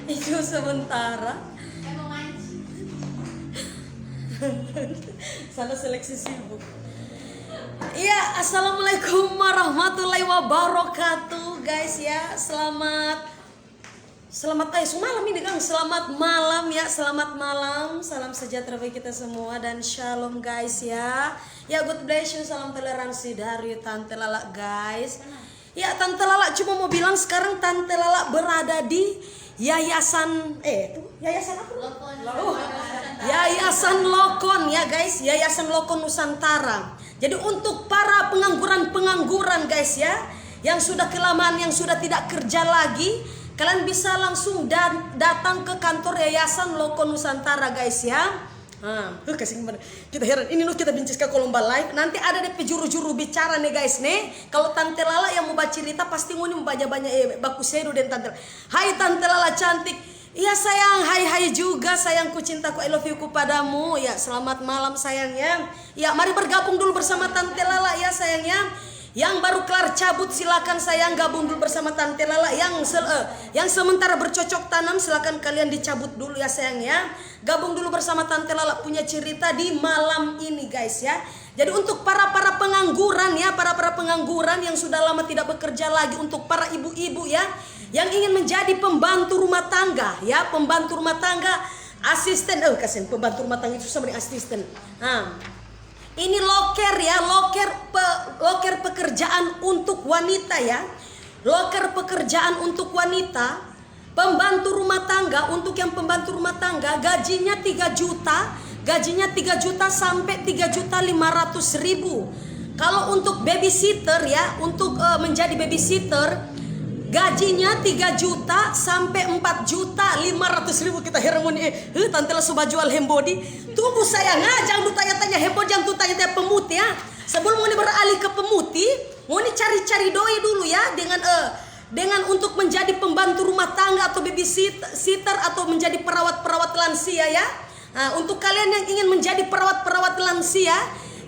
Itu sementara. Salah seleksi sibuk. Iya, assalamualaikum warahmatullahi wabarakatuh, guys ya. Selamat malam ini Kang. Selamat malam ya, selamat malam. Salam sejahtera bagi kita semua dan shalom guys ya. Ya, God bless you. Salam toleransi dari Tante Lala guys. Ya, Tante Lala cuma mau bilang sekarang Tante Lala berada di Yayasan Yayasan apa? Yayasan Lokon ya guys, Yayasan Lokon Nusantara. Jadi untuk para pengangguran guys ya, yang sudah kelamaan, yang sudah tidak kerja lagi, kalian bisa langsung datang ke kantor Yayasan Lokon Nusantara guys ya. Kasih kita heran ini kita bincis ke Kolomba live. Nanti ada DP juru-juru bicara nih guys nih. Kalau Tante Lala yang mau baca cerita pasti mau banyak baku sedo dan Tante. Hai Tante Lala cantik. Iya sayang, hai juga sayangku, cintaku, I love you ku padamu. Ya, selamat malam sayangnya. Ya, mari bergabung dulu bersama Tante Lala ya sayangnya. Yang baru kelar cabut silakan sayang gabung dulu bersama Tante Lala. Yang sementara bercocok tanam silakan kalian dicabut dulu ya sayang ya. Gabung dulu bersama Tante Lala punya cerita di malam ini guys ya. Jadi untuk para pengangguran ya, para pengangguran yang sudah lama tidak bekerja lagi, untuk para ibu-ibu ya yang ingin menjadi pembantu rumah tangga ya, pembantu rumah tangga, asisten, kasihan pembantu rumah tangga itu sama dengan asisten. Ini loker ya, loker pekerjaan untuk wanita ya. Loker pekerjaan untuk wanita, pembantu rumah tangga. Untuk yang pembantu rumah tangga gajinya 3 juta, gajinya 3 juta sampai 3.500.000. Kalau untuk babysitter ya, untuk menjadi babysitter gajinya 3 juta sampai 4.500.000. Kita heran nih, Tante lah sudah jual hembody. Tunggu sayang, jangan lu tanya-tanya hembody, jangan lu tanya-tanya pemutih ya. Sebelum mau beralih ke pemutih, mau cari-cari doi dulu ya dengan untuk menjadi pembantu rumah tangga atau babysitter atau menjadi perawat lansia ya. Untuk kalian yang ingin menjadi perawat lansia,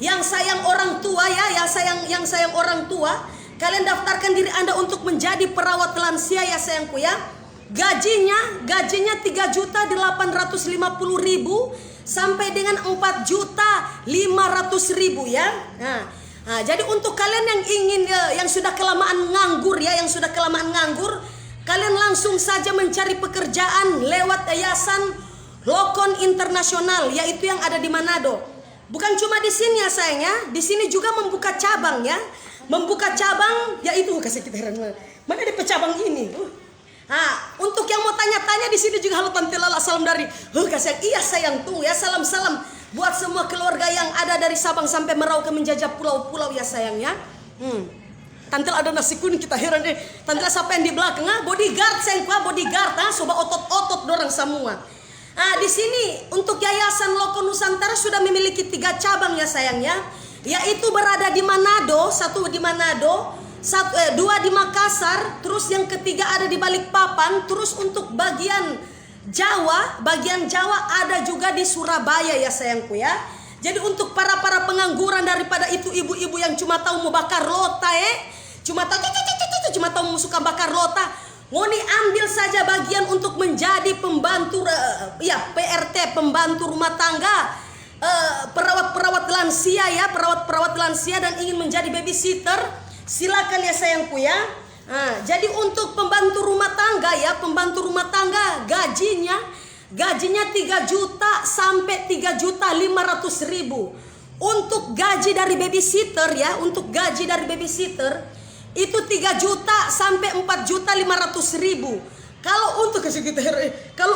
yang sayang orang tua ya, yang sayang orang tua, kalian daftarkan diri Anda untuk menjadi perawat lansia ya sayangku ya. Gajinya 3.850.000 sampai dengan 4.500.000 ya. Jadi untuk kalian yang ingin yang sudah kelamaan nganggur ya, yang sudah kelamaan nganggur, kalian langsung saja mencari pekerjaan lewat Yayasan Lokon Internasional, yaitu yang ada di Manado. Bukan cuma di sini ya sayang ya, di sini juga membuka cabang ya. Membuka cabang yaitu kasih kita heran mana ada cabang ini. Untuk yang mau tanya-tanya di sini juga halo Tante Lala, salam dari kasih iya sayang tuh ya, salam buat semua keluarga yang ada dari Sabang sampai Merauke menjajah pulau-pulau ya sayang ya. Tante ada nasi kuning kita heran Tante siapa yang di belakang bodyguard sayang bodyguard coba otot dorang semua. Di sini untuk Yayasan Lokon Nusantara sudah memiliki 3 cabang ya sayang ya. Yaitu berada di Manado, 1 di Manado, 2 di Makassar, terus yang ketiga ada di Balikpapan, terus untuk bagian Jawa ada juga di Surabaya ya sayangku ya. Jadi untuk para pengangguran daripada itu ibu-ibu yang cuma tahu mau bakar lota cuma tahu suka bakar lota, ngoni ambil saja bagian untuk menjadi pembantu PRT, pembantu rumah tangga, perawat lansia ya, perawat lansia dan ingin menjadi babysitter, silakan ya sayangku ya. Jadi untuk pembantu rumah tangga ya, pembantu rumah tangga gajinya 3 juta sampai 3.500.000. Untuk gaji dari babysitter ya, untuk gaji dari babysitter itu 3 juta sampai 4.500.000. Kalau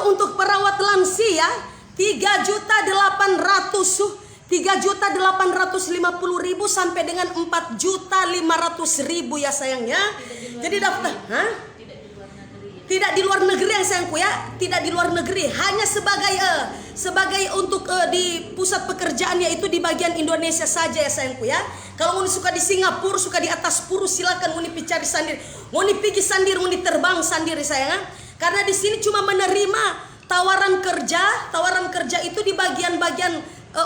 untuk perawat lansia 3.850.000 sampai dengan 4.500.000 ya sayangnya. Jadi daftar tidak di luar negeri yang sayangku ya, tidak di luar negeri, hanya sebagai untuk di pusat pekerjaan yaitu di bagian Indonesia saja ya sayangku ya. Kalau mau suka di Singapura, suka di atas puru, silakan mau cari sendiri, mau pergi sendiri, mau terbang sendiri sayang. Karena di sini cuma menerima tawaran kerja itu di bagian-bagian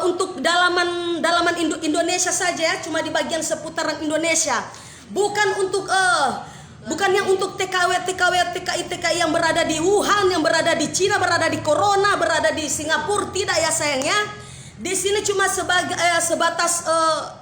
untuk dalaman Indonesia saja ya, cuma di bagian seputaran Indonesia. Bukan untuk Bukan yang untuk TKI TKI yang berada di Wuhan, yang berada di Cina, berada di Corona, berada di Singapura, tidak ya sayangnya. Di sini cuma sebatas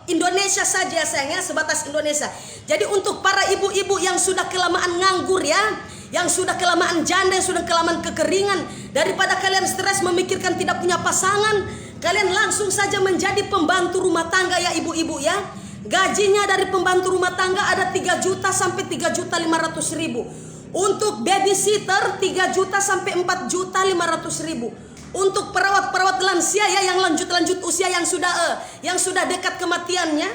Indonesia saja ya sayangnya, sebatas Indonesia. Jadi untuk para ibu-ibu yang sudah kelamaan nganggur ya, yang sudah kelamaan janda, yang sudah kelamaan kekeringan, daripada kalian stres memikirkan tidak punya pasangan, kalian langsung saja menjadi pembantu rumah tangga ya ibu-ibu ya. Gajinya dari pembantu rumah tangga ada 3 juta sampai 3.500.000. Untuk babysitter 3 juta sampai 4.500.000. Untuk perawat-perawat lansia ya, yang lanjut usia yang sudah dekat kematiannya,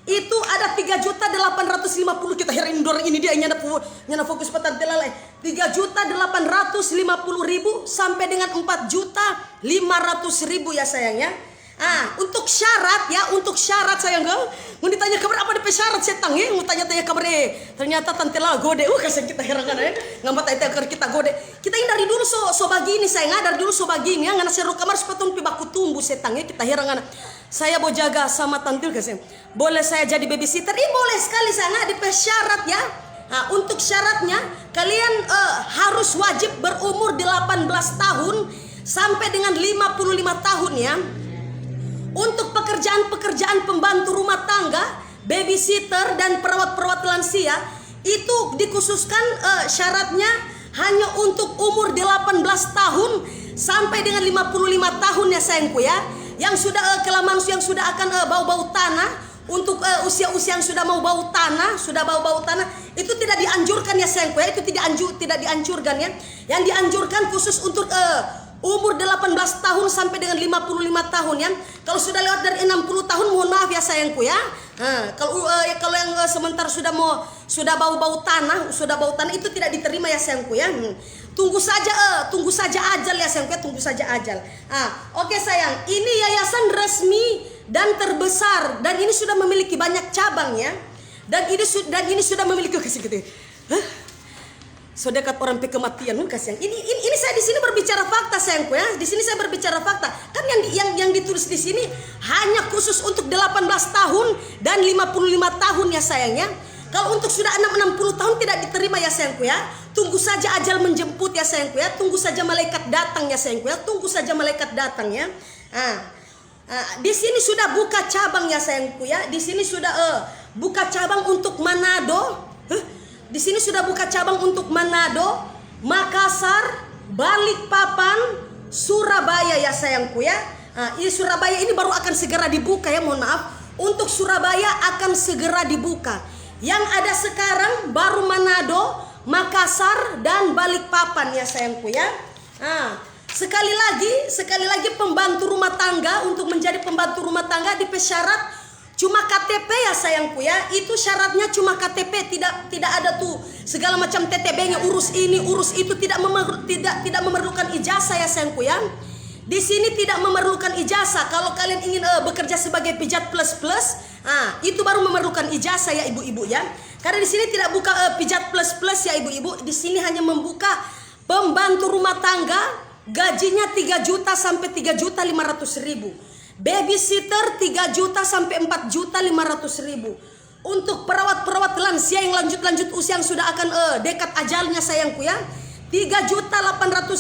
itu ada 3.850.000. Kita herin dorong ini dia nyana fokus petante lalai. 3.850.000 sampai dengan 4.500.000 ya sayangnya. Untuk syarat ya, untuk syarat sayang kau. Mau ditanya kabar apa DP syarat setang ya? Mau tanya-tanya kabar ternyata tante lah gode. Kasih kita herangan ya. Ngambat itu kita gode. Kita ini dari dulu so begini sayang, dari dulu so begini ya. Ngana seru kamar sepatun pi baku tumbuh setang ya. Kita herangan. Saya mau jaga sama tantil kasih. Boleh saya jadi babysitter? Boleh sekali sayang. DP syarat ya. Untuk syaratnya kalian harus wajib berumur 18 tahun sampai dengan 55 tahun ya. Untuk pekerjaan-pekerjaan pembantu rumah tangga, babysitter dan perawat-perawat lansia itu dikhususkan syaratnya hanya untuk umur 18 tahun sampai dengan 55 tahun ya sayangku ya. Yang sudah kelamaan, yang sudah akan bau-bau tanah, untuk usia-usia yang sudah mau bau tanah, itu tidak dianjurkan ya sayangku ya. Itu tidak dianjurkan ya. Yang dianjurkan khusus untuk umur 18 tahun sampai dengan 55 tahun ya. Kalau sudah lewat dari 60 tahun mohon maaf ya sayangku ya. Kalau yang sementara sudah bau-bau tanah, itu tidak diterima ya sayangku ya. Tunggu saja ajal ya sayangku ya, tunggu saja ajal. Oke sayang, ini yayasan resmi dan terbesar dan ini sudah memiliki banyak cabang ya. Dan ini sudah memiliki so dekat orang kematian kasihan. Ini saya di sini berbicara fakta sayangku ya. Di sini saya berbicara fakta. Kan yang ditulis di sini hanya khusus untuk 18 tahun dan 55 tahun ya sayangnya. Kalau untuk sudah 60 tahun tidak diterima ya sayangku ya. Tunggu saja ajal menjemput ya sayangku ya. Tunggu saja malaikat datang ya sayangku ya. Tunggu saja malaikat datang ya. Di sini sudah buka cabang ya sayangku ya. Di sini sudah buka cabang untuk Manado. Di sini sudah buka cabang untuk Manado, Makassar, Balikpapan, Surabaya ya sayangku ya. Ini Surabaya ini baru akan segera dibuka ya, mohon maaf. Untuk Surabaya akan segera dibuka. Yang ada sekarang baru Manado, Makassar dan Balikpapan ya sayangku ya. Sekali lagi pembantu rumah tangga, untuk menjadi pembantu rumah tangga di syarat cuma KTP ya sayangku ya. Itu syaratnya cuma KTP, tidak ada tuh segala macam TTB-nya, urus ini urus itu, tidak memerlukan ijazah ya sayangku ya. Di sini tidak memerlukan ijazah. Kalau kalian ingin bekerja sebagai pijat plus itu baru memerlukan ijazah ya ibu-ibu ya. Karena di sini tidak buka pijat plus ya ibu-ibu. Di sini hanya membuka pembantu rumah tangga, gajinya 3 juta sampai 3.500.000. Babysitter 3 juta sampai 4.500.000. Untuk perawat-perawat lansia yang lanjut usia yang sudah akan dekat ajalnya sayangku ya, 3.850.000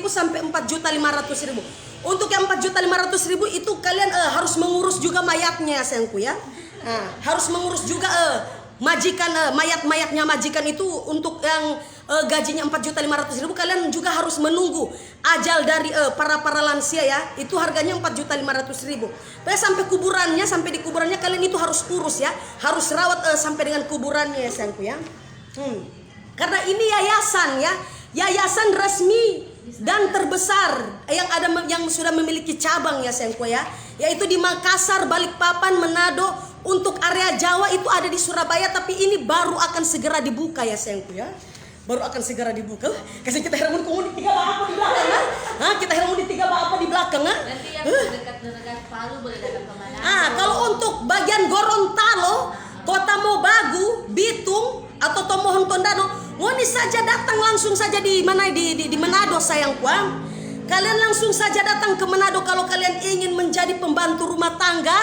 sampai 4.500.000. Untuk yang 4.500.000 itu kalian harus mengurus juga mayatnya sayangku ya. Harus mengurus juga majikan, mayat-mayatnya majikan itu. Untuk yang gajinya 4.500.000 kalian juga harus menunggu ajal dari para lansia ya. Itu harganya 4.500.000. Sampai kuburannya, sampai di kuburannya kalian itu harus urus ya. Harus rawat sampai dengan kuburannya ya sayangku ya. Karena ini yayasan ya, yayasan resmi dan terbesar yang sudah memiliki cabang ya sayangku ya. Yaitu di Makassar, Balikpapan, Manado. Untuk area Jawa itu ada di Surabaya, tapi ini baru akan segera dibuka ya sayangku ya. Baru akan segera dibuka. Kasih kita heramun di 3 apa di belakang kita heramun di 3 apa di belakang Nanti yang dekat Palu boleh datang kemana? Kalau untuk bagian Gorontalo, Kota Mobagu, Bitung atau Tomohon Tondano, ngoni saja datang langsung saja di Manado sayangku. Kalian langsung saja datang ke Manado kalau kalian ingin menjadi pembantu rumah tangga,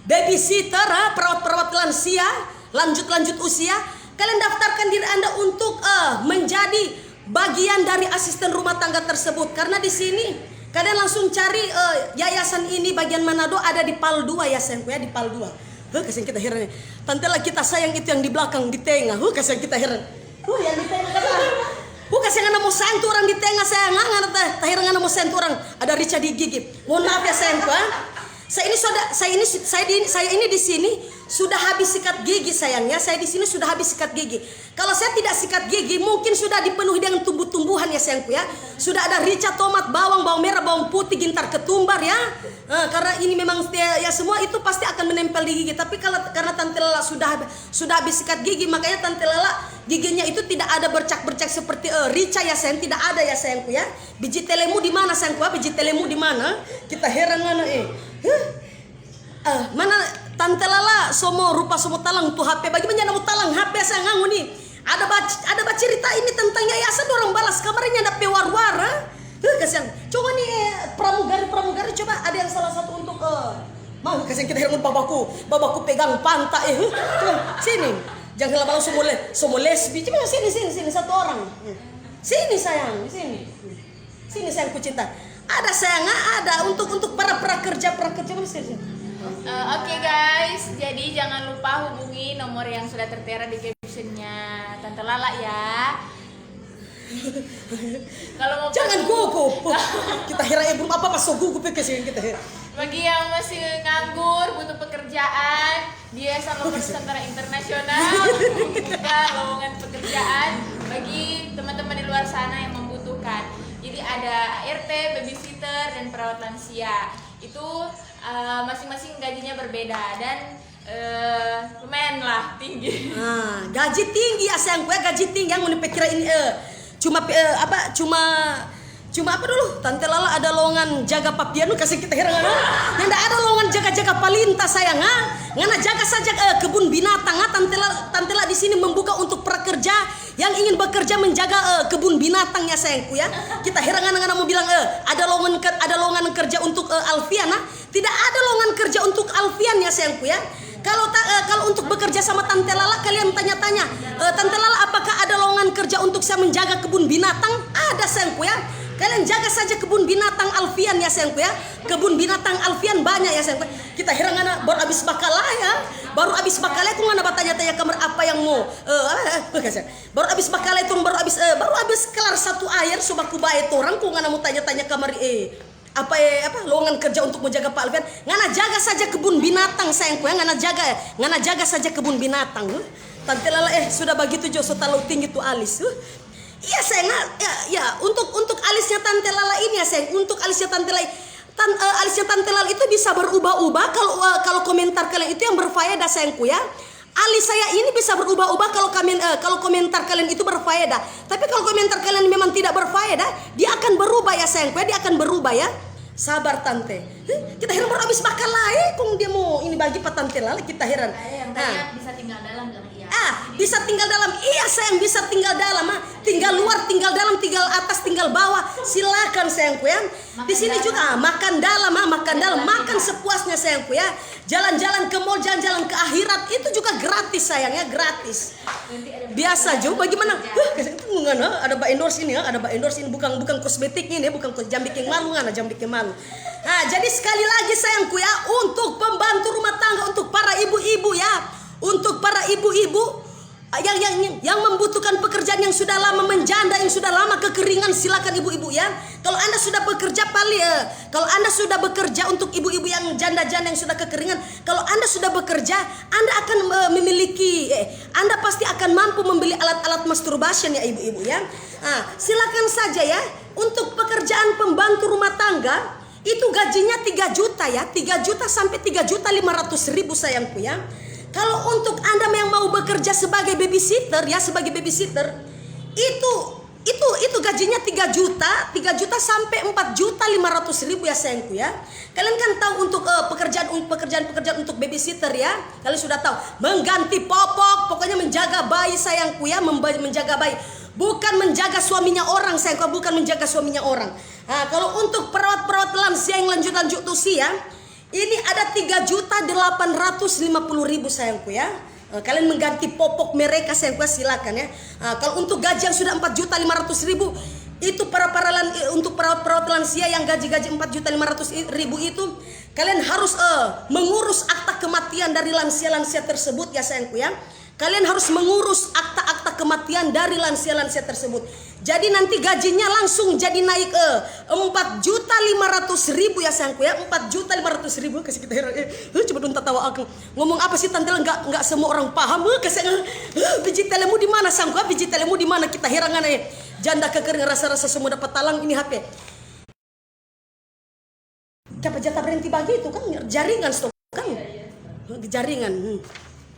babysitter, perawat-perawat lansia, lanjut usia. kalian daftarkan diri Anda untuk menjadi bagian dari asisten rumah tangga tersebut. Karena di sini kalian langsung cari yayasan ini bagian Manado, ada di PAL 2 ya sayangku ya, di PAL 2. Kasihan kita heran. Tante lah kita sayang itu yang di belakang di tengah. Kasihan kita heran. Yang di tengah kata. Kasihan ngana mau sayang tuh orang di tengah sayang. Ngana teh heran ngana mau sayang tuh orang. Ada Rica di gigi. Mohon maaf ya sayangku ya. Saya ini di sini sudah habis sikat gigi sayangnya. Saya di sini sudah habis sikat gigi. Kalau saya tidak sikat gigi mungkin sudah dipenuhi dengan tumbuh-tumbuhan ya sayangku ya. Sudah ada rica, tomat, bawang merah, bawang putih, gintar ketumbar ya. Karena ini memang ya semua itu pasti akan menempel di gigi. Tapi karena Tante Lala sudah habis sikat gigi, makanya Tante Lala giginya itu tidak ada bercak-bercak seperti rica ya sayang, tidak ada ya sayangku ya. Biji telemu di mana sayangku? Biji telemu di mana? Kita heran mana mana Tante Lala rupa semua talang tuh HP bagi menjadi mau talang HP saya ngangu nih. Ada cerita ini tentang yayasan orang balas kamarnya ada pewar-wara. Kasihan. Coba nih pramugari coba ada yang salah satu untuk mau kasihan kita heran babaku pegang pantai sini. Jangan lama semua lesbi. Coba sini satu orang. Sini sayang, sini. Sini sayang ku cinta. Ada sayang, ada untuk para prakerja sini. Oke guys, jadi jangan lupa hubungi nomor yang sudah tertera di captionnya Tante Lala ya. Kalau mau jangan gugup. Kita heran belum apa so gugup sih kita. Bagi yang masih nganggur butuh pekerjaan, dia sama Nusantara Internasional membuka lowongan pekerjaan bagi teman-teman di luar sana yang membutuhkan. Jadi ada ART, babysitter, dan perawat lansia. Itu masing-masing gajinya berbeda dan lumayan lah tinggi. Gaji tinggi ya sayangku ya, gaji tinggi yang mau dipikir ini cuma apa dulu Tante Lala ada lowongan jaga papian kasih kita heran yang tidak ada lowongan jaga palinta sayang ngana jaga saja kebun binatang Tante Lala di sini membuka untuk prakerja yang ingin bekerja menjaga kebun binatang ya sayangku ya. Kita heran ngana mau bilang ada lowongan kerja untuk Alfian tidak ada lowongan kerja untuk Alfian ya sayangku ya. Kalau untuk bekerja sama Tante Lala kalian tanya-tanya Tante Lala apakah ada lowongan kerja untuk saya menjaga kebun binatang? Ada sayangku ya. Kalian jaga saja kebun binatang Alfian ya sayangku ya. Kebun binatang Alfian banyak ya sayangku. Kita heran ngana baru habis bakalaya ya. Baru habis bakalaya aku ngana bertanya-tanya kamar apa yang mau baru habis bakalaya itu baru habis kelar satu air sobaku bae orang ku ngana mau tanya-tanya kamar apa lowongan kerja untuk menjaga Pak Alfian. Ngana jaga saja kebun binatang sayangku ya. Ngana jaga saja kebun binatang. Tante Lala sudah begitu jo so terlalu tinggi tuh alis. Iya sayang ya untuk alisnya Tante Lala ini ya sayang. Untuk alisnya Tante Lala alisnya Tante Lala itu bisa berubah-ubah kalau komentar kalian itu yang berfaedah sayangku ya. Alis saya ini bisa berubah-ubah kalau komentar kalian itu berfaedah. Tapi kalau komentar kalian memang tidak berfaedah, dia akan berubah ya sayangku ya, dia akan berubah ya. Sabar Tante. Kita heran baru habis bakal kong dia mau ini bagi Pak Tante Lala kita heran. Yang tanya bisa tinggal dalam bilang iya. Bisa tinggal dalam. Iya sayang bisa tinggal dalam tinggal luar, tinggal dalam, tinggal atas, tinggal bawah. Silakan sayangku ya. Di sini juga makan dalam, makan sepuasnya sayangku ya. Jalan-jalan ke mall, jalan-jalan ke akhirat itu juga gratis sayangnya, gratis. Biasa Jo, bagaimana? Ada Mbak endorse ini ya, ada Mbak endorse ini bukan kosmetik ini, bukan jam bikin malu jam bikin malu. Jadi sekali lagi sayangku ya, untuk pembantu rumah tangga, untuk para ibu-ibu ya, untuk para ibu-ibu yang membutuhkan pekerjaan yang sudah lama menjanda, yang sudah lama kekeringan, silakan ibu-ibu ya. Kalau Anda sudah bekerja kalau Anda sudah bekerja untuk ibu-ibu yang janda-janda yang sudah kekeringan, kalau Anda sudah bekerja, Anda akan Anda pasti akan mampu membeli alat-alat masturbation ya ibu-ibu ya. Silakan saja ya. Untuk pekerjaan pembantu rumah tangga itu gajinya 3 juta ya, 3 juta sampai 3.500.000 sayangku ya. Kalau untuk Anda yang mau bekerja sebagai babysitter ya, sebagai babysitter itu gajinya 3 juta sampai 4.500.000 ya sayangku ya. Kalian kan tahu untuk pekerjaan untuk babysitter ya. Kalian sudah tahu mengganti popok, pokoknya menjaga bayi sayangku ya, menjaga bayi. Bukan menjaga suaminya orang sayangku, bukan menjaga suaminya orang. Kalau untuk perawat lansia yang lanjut usia, ini ada 3.850.000 sayangku ya. Kalian mengganti popok mereka sayangku ya, silakan ya. Kalau untuk gaji yang sudah 4.500.000 itu untuk perawat lansia yang gaji 4.500.000 itu kalian harus mengurus akta kematian dari lansia-lansia tersebut ya sayangku ya. Kalian harus mengurus akta-akta kematian dari lansia-lansia tersebut. Jadi nanti gajinya langsung jadi naik 4.500.000 ya sayangku ya. 4.500.000 kasih kita heran. Coba dong tawa aku. Ngomong apa sih tante, enggak semua orang paham. Kasih biji telemu di mana sayangku? Biji telemu di mana? Kita herangan janda kekering rasa-rasa semua dapat talang ini HP. Siapa jatah berhenti bagi itu kan jaringan stok kan? Jaringan.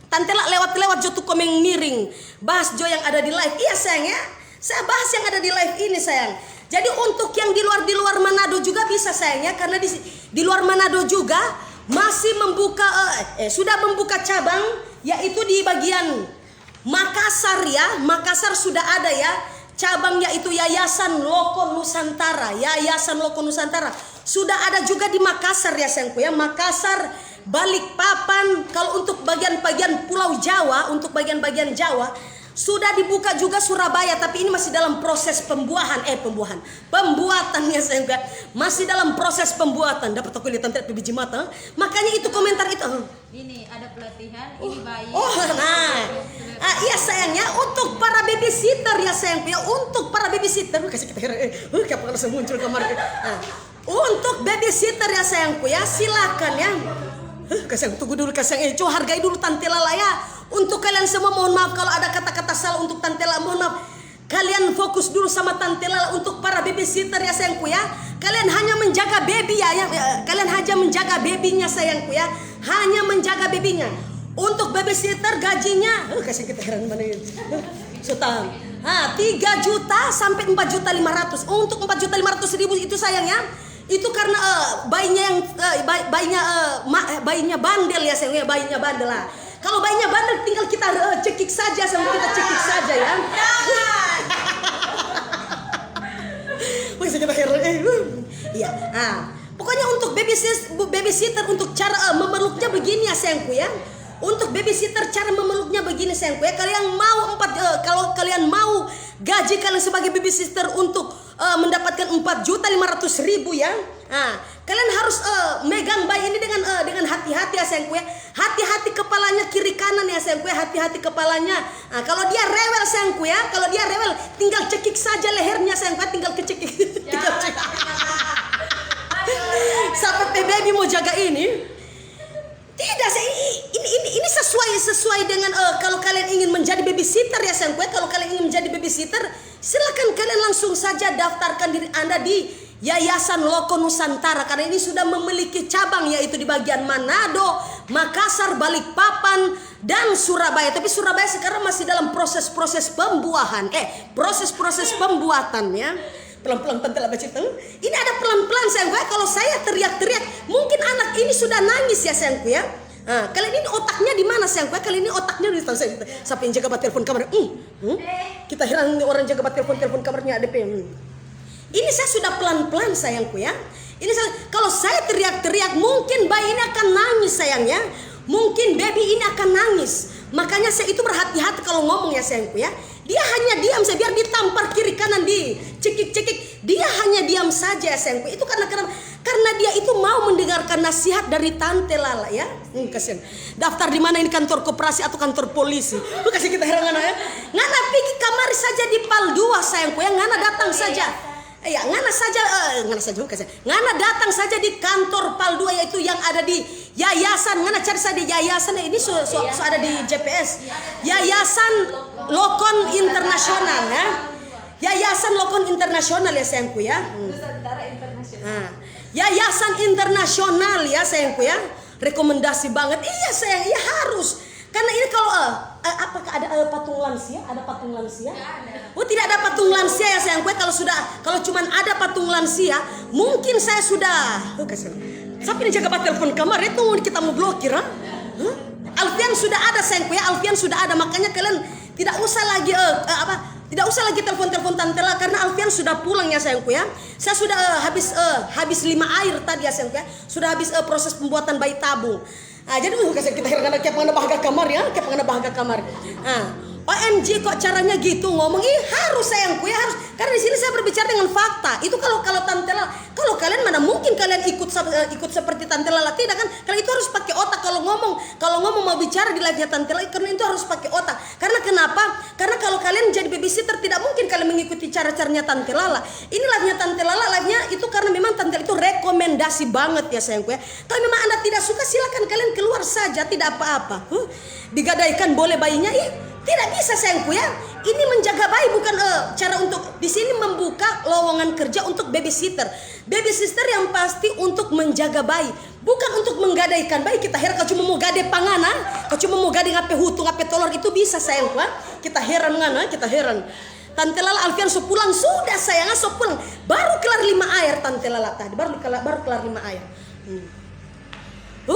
Tante lah lewat-lewat jo tuh komen miring. Bahas jo yang ada di live. Iya sayang ya. Saya bahas yang ada di live ini sayang. Jadi untuk yang di luar Manado juga bisa sayang ya. Karena di luar Manado juga masih membuka sudah membuka cabang yaitu di bagian Makassar ya. Makassar sudah ada ya. Cabang yaitu Yayasan Loko Nusantara. Yayasan Loko Nusantara. Sudah ada juga di Makassar ya sayangku ya. Makassar, Balikpapan. Kalau untuk bagian-bagian Pulau Jawa, untuk bagian-bagian Jawa sudah dibuka juga Surabaya, tapi ini masih dalam proses pembuatan ya sayang, masih dalam proses pembuatan. Dapat aku lihat tante biji mata, makanya itu komentar itu. Ini ada pelatihan, ini bayi. Iya sayangnya untuk para babysitter ya sayang ya, untuk para babysitter kasih kita kayak langsung muncul kamar. Untuk babysitter ya sayangku ya, silakan ya. Kasih tunggu dulu kasih coba hargai dulu tante Lala ya. Untuk kalian semua mohon maaf kalau ada kata-kata salah untuk tante Lala, mohon maaf. Kalian fokus dulu sama tante Lala. Untuk para babysitter ya sayangku ya, kalian hanya menjaga baby ya, kalian hanya menjaga babynya sayangku ya, hanya menjaga babynya. Untuk babysitter gajinya kasih kita heran mana ini. Sudah 3 juta sampai 4.500.000. Untuk 4.500.000 itu sayang ya. Itu karena bayinya bandel ya sayang ya, bayinya bandel lah. Kalau bayinya bandel tinggal kita cekik saja, sampai kita cekik saja ya. Bisa kita heran iya. Pokoknya untuk babysitter untuk cara memeluknya begini ya sayangku ya. Untuk babysitter cara memeluknya begini sayangku ya. Kalau kalian mau gaji kalian sebagai babysitter untuk mendapatkan 4.500.000 ya. Kalian harus megang bayi ini dengan hati-hati ya sayangku ya. Hati-hati kepalanya kiri kanan ya sayangku ya. Hati-hati kepalanya. Kalau dia rewel sayangku ya, kalau dia rewel tinggal cekik saja lehernya sayangku ya, tinggal kecekik. Tinggal cekik. Sampai baby mau jaga ini. Tidak, ini sesuai dengan kalau kalian ingin menjadi babysitter ya sayangku ya. Kalau kalian ingin menjadi babysitter, silakan kalian langsung saja daftarkan diri Anda di Yayasan Loko Nusantara, karena ini sudah memiliki cabang yaitu di bagian Manado, Makassar, Balikpapan, dan Surabaya. Tapi Surabaya sekarang masih dalam proses-proses pembuahan, proses-proses pembuatan ya. Pelan-pelan tante lah baca. Ini ada pelan-pelan sayangku ya. Kalau saya teriak-teriak, mungkin anak ini sudah nangis ya sayangku ya. Kalian ini otaknya di mana sayangku ya? Kalian ini otaknya di saya. Siapa yang jaga telepon kamar? Kita heran orang jaga telepon kamarnya ADP. Ini saya sudah pelan-pelan sayangku ya. Kalau saya teriak-teriak, mungkin bayi ini akan nangis sayangnya. Mungkin baby ini akan nangis. Makanya saya itu berhati-hati kalau ngomong ya sayangku ya. Dia hanya diam saja, biar ditampar kiri kanan di cekik-cekik. Dia hanya diam saja sayangku. Itu karena dia itu mau mendengarkan nasihat dari tante Lala ya. Kasihan. Daftar di mana ini, kantor koperasi atau kantor polisi? Kasih kita heran ya. Ngana pergi kamar saja di PAL 2 sayangku ya. Ngana datang saja. Ngana datang saja di kantor PAL 2 yaitu yang ada di Yayasan. Ngana cari saja Yayasan ini ada di GPS. Yayasan Lokon Internasional ya. Yayasan Lokon Internasional ya sayangku ya. Yayasan Internasional ya sayangku ya. Rekomendasi banget. Iya sayang, iya harus. Karena ini kalau apakah ada patung lansia? Ada patung lansia? Oh, tidak ada patung lansia ya sayangku. Kalau cuman ada patung lansia, mungkin saya sudah. Siapa ini jaga telepon kamar itu kita mau blokir? Alfian sudah ada sayangku ya. Alfian sudah ada, makanya kalian tidak usah lagi tidak usah lagi telepon tante lah, karena Alfian sudah pulang ya sayangku ya. Saya sudah habis 5 air tadi ya sayangku ya. Sudah habis proses pembuatan bayi tabung. Jadi kasih kita heran kayak pengen bahagia kamar ya, kayak pengen bahagia kamar. OMG kok caranya gitu ngomong, harus sayangku ya harus, karena di sini saya berbicara dengan fakta. Itu kalau Tante Lala, kalau kalian mana mungkin kalian ikut seperti Tante Lala, tidak kan? Kalian itu harus pakai otak kalau ngomong mau bicara di live-nya Tante Lala, karena itu harus pakai otak. Karena kenapa? Karena kalau kalian jadi babysitter tidak mungkin kalian mengikuti cara-caranya Tante Lala. Ini live-nya Tante Lala, live-nya itu karena memang Tante Lala itu rekomendasi banget ya sayangku ya. Kalau memang Anda tidak suka silakan kalian keluar saja, tidak apa-apa. Digadaikan boleh bayinya, tidak bisa sayangku ya. Ini menjaga bayi bukan cara untuk di sini membuka lowongan kerja untuk babysitter. Babysitter yang pasti untuk menjaga bayi, bukan untuk menggadaikan bayi. Kita heran kalau cuma mau gade pangana, kalau cuma mau gade ngape hutu, ngape tolor itu bisa sayangku. Kita heran ngana, kita heran. Tante Lala Alfian so pulang sudah sayang, so pulang. Baru kelar 5 air Tante Lala tadi, baru kelar 5 air.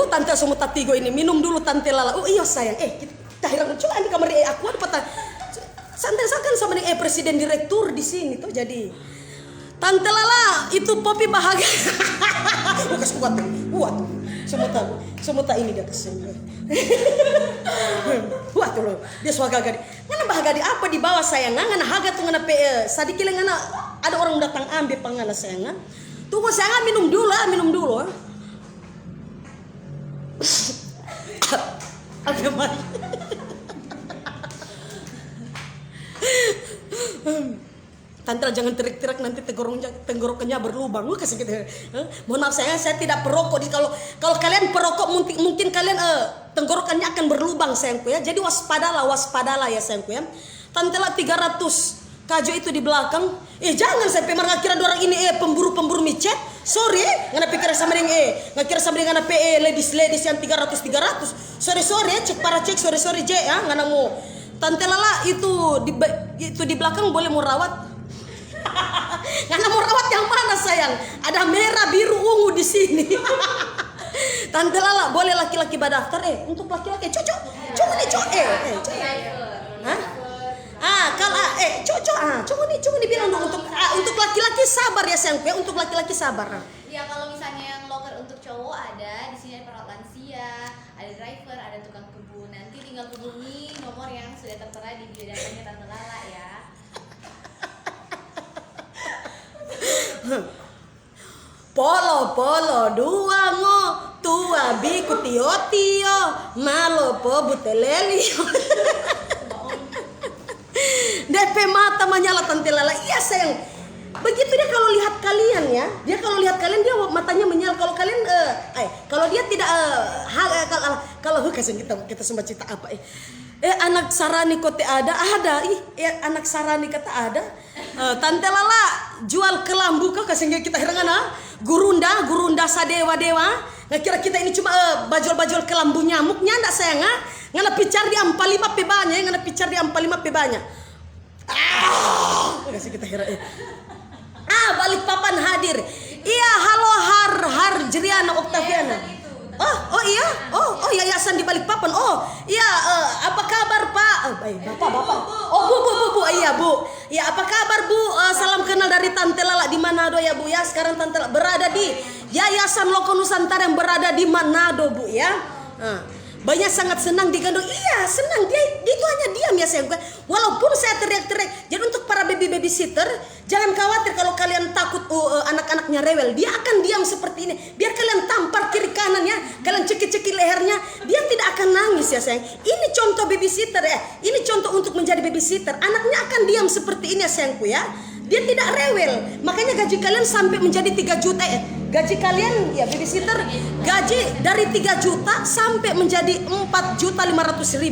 Tante semua tatigo ini minum dulu Tante Lala. Iya sayang, kita heran coba di kamar aku ada patah. Santai kan sama nih presiden direktur di sini tuh jadi. Tante Lala itu Popi bahagia. Bukan kuat. Semua tak ini dia kesini. Wah tuh loh, dia suaka gadi. Ngana bahagia di apa di bawah sayang? Ngana haga tuh ngana sadikile ngana ada orang datang ambil pangana sayang. Tunggu sayang minum dulu. Ada mari. Tante jangan teriak-teriak nanti tenggorokannya berlubang. Kasih gitu. Mohon maaf saya tidak perokok. Kalau kalian perokok mungkin kalian tenggorokannya akan berlubang sayangku ya. Jadi waspadalah ya sayangku ya. Tante lah 300 kajo itu di belakang. Jangan saya pemar kira orang ini pemburu micet. Sorry ngana pikir sama dengan ngakira sama dengan ladies yang 300. Sorry cek para cek sorry ya ngana mau. Tante Lala itu di belakang boleh mau rawat. Ngana mau rawat yang mana sayang? Ada merah, biru, ungu di sini. Tante Lala boleh laki-laki berdaftar untuk laki-laki cocok nih coba nih bilang dulu untuk laki-laki sabar ya sayang ya, untuk laki-laki sabar. Ya kalau misalnya yang loker untuk cowok ada di sini, ada perawat lansia, ada driver, ada tukang kebun. Nanti tinggal hubungi nomor yang sudah tertera di biodatanya Tante Lala ya. Polo dua ngo tua biku tio malo po buteleli. DP mata menyala Tante Lala. Iya sayang. Begitu dia kalau lihat kalian ya. Dia matanya menyala. Kalau kalian kalau dia tidak kalau kasih kita semua cerita apa anak sarani kote ada anak sarani kata ada. Tante Lala jual kelambu kau kasih kita herangana gurunda sadewa ngakira kita ini cuma bajol kelambu nyamuknya ndak sayang ngana picar di 45 pe banyak ngana picar di 45 pe banyak. Kasih kita heran balik papan hadir. Iya, halo Har Jeriana Oktaviana. Oh iya. Oh yayasan di balik papan. Oh iya, apa kabar Pak? Bapak. Oh Bu. Iya Bu. Ya apa kabar Bu? Salam kenal dari Tante Lala di Manado ya Bu ya. Sekarang Tante Lala berada di Yayasan Loko Nusantara yang berada di Manado Bu ya. Banyak sangat senang digandong. Iya senang dia itu hanya diam ya sayang. Walaupun saya teriak-teriak. Jadi untuk para babysitter jangan khawatir kalau kalian takut anak-anaknya rewel. Dia akan diam seperti ini. Biar kalian tampar kiri kanan ya. Kalian cekik-cekik lehernya. Dia tidak akan nangis ya sayang. Ini contoh babysitter ya. Ini contoh untuk menjadi babysitter. Anaknya akan diam seperti ini ya sayangku ya. Dia tidak rewel. Makanya gaji kalian sampai menjadi 3 juta gaji kalian ya babysitter gaji dari 3 juta sampai menjadi 4.500.000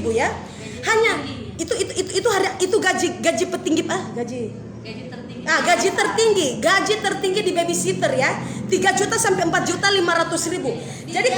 ya. Hanya itu gaji petinggi gaji tertinggi di babysitter ya. 3 juta sampai 4.500.000. Jadi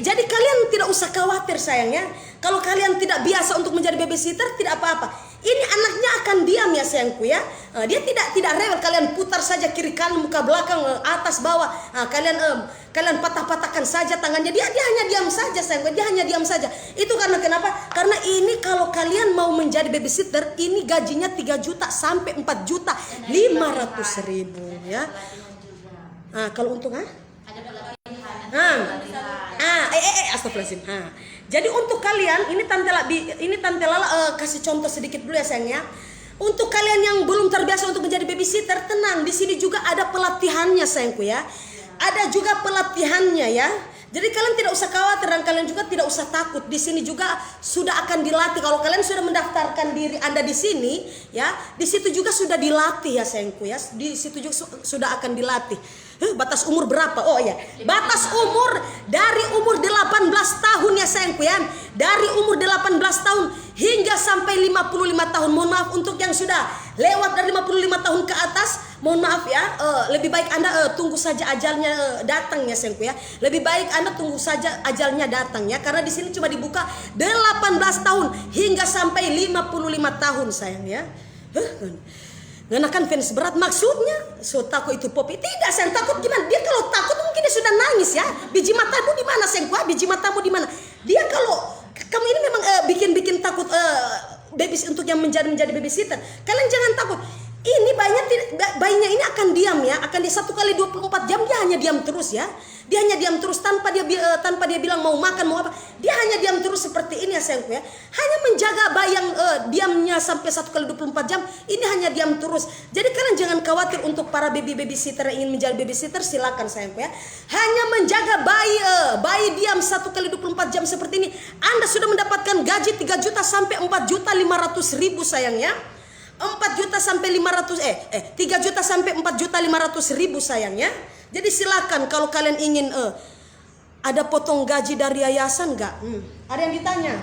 jadi kalian tidak usah khawatir sayang ya. Kalau kalian tidak biasa untuk menjadi babysitter tidak apa-apa. Ini anaknya akan diam ya sayangku ya. Dia tidak rewel. Kalian putar saja kiri kanan, muka belakang, atas bawah. Kalian patah-patahkan saja tangannya. Dia hanya diam saja sayangku. Dia hanya diam saja. Itu karena kenapa? Karena ini kalau kalian mau menjadi babysitter, ini gajinya 3 juta sampai 4.500.000 ya. Kalau untuk Ada pelatihan. Astagfirullahaladzim. Jadi untuk kalian, ini Tante Lala kasih contoh sedikit dulu ya sayang ya. Untuk kalian yang belum terbiasa untuk menjadi babysitter, tenang, di sini juga ada pelatihannya sayangku ya. Ada juga pelatihannya ya. Jadi kalian tidak usah khawatir dan kalian juga tidak usah takut. Di sini juga sudah akan dilatih. Kalau kalian sudah mendaftarkan diri Anda di sini, ya, di situ juga sudah dilatih ya sayangku ya. Di situ juga sudah akan dilatih. Batas umur berapa? Oh ya, batas umur dari umur 18 tahun ya sayangku ya. Dari umur 18 tahun hingga sampai 55 tahun. Mohon maaf untuk yang sudah lewat dari 55 tahun ke atas, mohon maaf ya, lebih baik Anda tunggu saja ajalnya datang ya sayangku ya. Lebih baik Anda tunggu saja ajalnya datang ya, karena di sini cuma dibuka 18 tahun hingga sampai 55 tahun sayang ya. Ngenakan fans berat maksudnya so takut itu Poppy? Tidak sayang, takut gimana? Dia kalau takut mungkin dia sudah nangis ya. Biji matamu di mana sayangku? Biji matamu di mana? Dia kalau kamu ini memang bikin takut babysitter untuk yang menjadi babysitter. Kalian jangan takut. Ini bayinya ini akan diam ya, akan di 1 kali 24 jam dia hanya diam terus ya. Dia hanya diam terus tanpa dia bilang mau makan mau apa. Dia hanya diam terus seperti ini ya sayangku ya. Hanya menjaga bayi yang diamnya sampai 1 kali 24 jam, ini hanya diam terus. Jadi kalian jangan khawatir untuk para babysitter yang ingin menjadi babysitter, silakan sayangku ya. Hanya menjaga bayi diam 1 kali 24 jam seperti ini, Anda sudah mendapatkan gaji 3 juta sampai 4.500.000 sayang ya. 4 juta sampai 3 juta sampai 4.500.000 sayang ya. Jadi silakan kalau kalian ingin ada potong gaji dari yayasan enggak? Ada yang ditanya?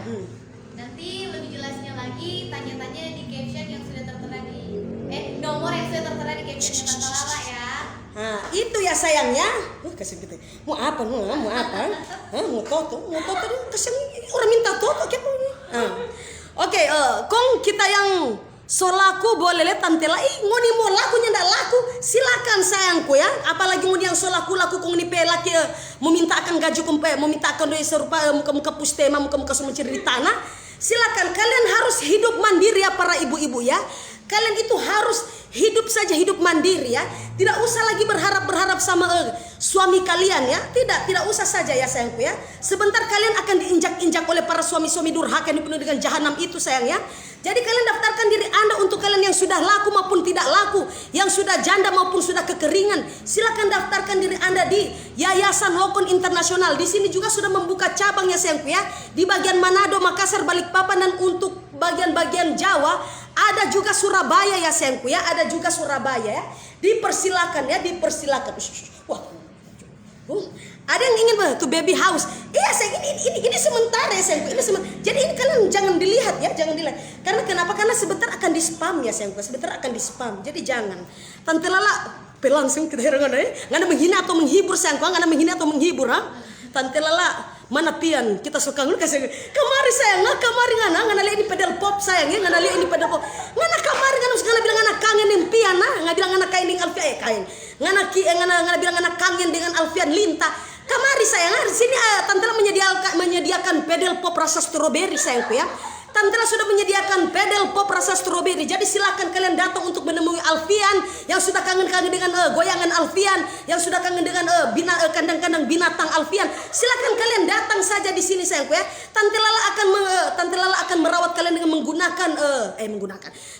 Nanti lebih jelasnya lagi tanya-tanya di caption yang sudah tertera di nomor yang sudah tertera di caption Tante Lala ya. Nah, itu ya sayangnya. Kasih gitu. Mau apa? Mau toto dia kasih orang minta toto kayak Oke, kong kita yang solaku boleh lihat Tante Lala. Ngoni mau lakunya ndak laku, silakan sayangku ya. Apalagi ngoni yang solaku laku kong ni pelaki meminta akan gaji kumpe, meminta akan doa serupa muka pustema, muka semua di tanah. Silakan, kalian harus hidup mandiri ya para ibu-ibu ya. Kalian itu harus hidup mandiri ya. Tidak usah lagi berharap sama suami kalian ya. Tidak usah saja ya sayangku ya. Sebentar kalian akan diinjak-injak oleh para suami-suami durhaka yang dipenuhi dengan jahanam itu sayang ya. Jadi kalian daftarkan diri Anda untuk kalian yang sudah laku maupun tidak laku, yang sudah janda maupun sudah kekeringan. Silakan daftarkan diri Anda di Yayasan Lokon Internasional. Di sini juga sudah membuka cabang ya sayangku ya. Di bagian Manado, Makassar, Balikpapan, dan untuk bagian-bagian Jawa ada juga Surabaya ya sayangku ya. Ada juga Surabaya ya. Dipersilakan ya, dipersilakan. Wah. Ada yang ingin tuh baby house. Iya sayang, ini sementara ya sayangku. Ini sementara. Jadi ini kalian jangan dilihat ya, jangan dilihat. Karena kenapa? Karena sebentar akan di spam ya sayangku. Sebentar akan di spam. Jadi jangan. Tante Lala langsung kita herangan ya. Ngana menghina atau menghibur sayangku. Ngana menghina atau menghibur ha. Tante Lala mana pian kita suka ngul kasih kamari sayang, kamari ngana lihat ini pedal pop sayang ya, ngana lihat ini pedal pop. Ngana kamari ngana bilang ngana kangen dengan pian ngana bilang ngana kain dengan Alfian kain. Ngana bilang ngana kangen dengan Alfian Linta. Kamari sayang, di sini Tante Lala menyediakan pedal pop rasa stroberi sayangku ya. Tante Lala sudah menyediakan pedal pop rasa stroberi. Jadi silakan kalian datang untuk menemui Alfian yang sudah kangen-kangen dengan goyangan Alfian, yang sudah kangen dengan kandang-kandang binatang Alfian. Silakan kalian datang saja di sini sayangku ya. Tante Lala akan merawat kalian dengan menggunakan.